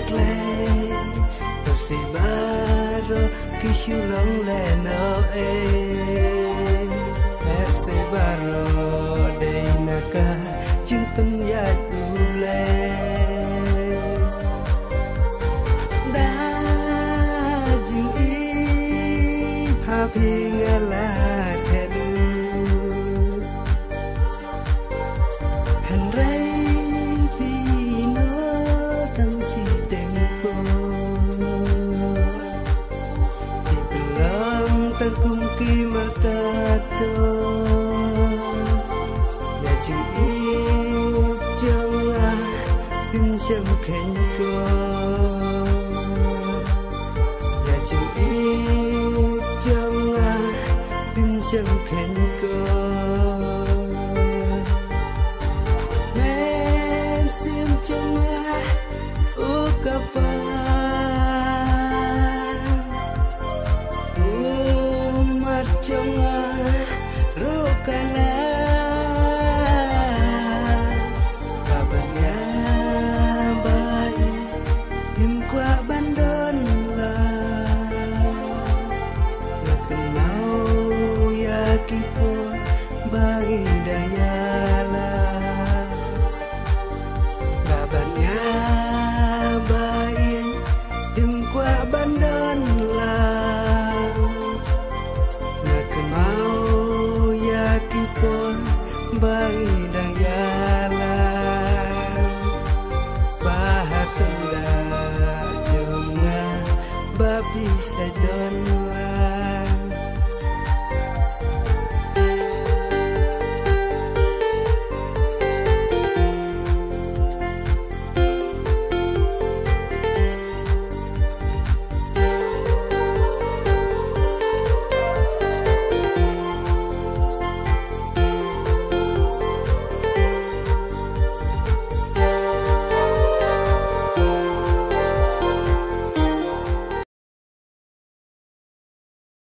gle to si baro kishu long le no se baro de naka chim tum ya le da jing i pha phi ngala the du han rai pi no tam si ten po ti lam tan kum ki mata to ya jing i chang a pin xem khen ko ya jing i chang a pin xem khen ko men sim chang a u ka pa mar chang a ro ka la qua ban đơn là kenal ya kipo bagi daya la babanya bayin tim qua ban đơn là kenal ya kipo bagi daya la bahasa babi sadon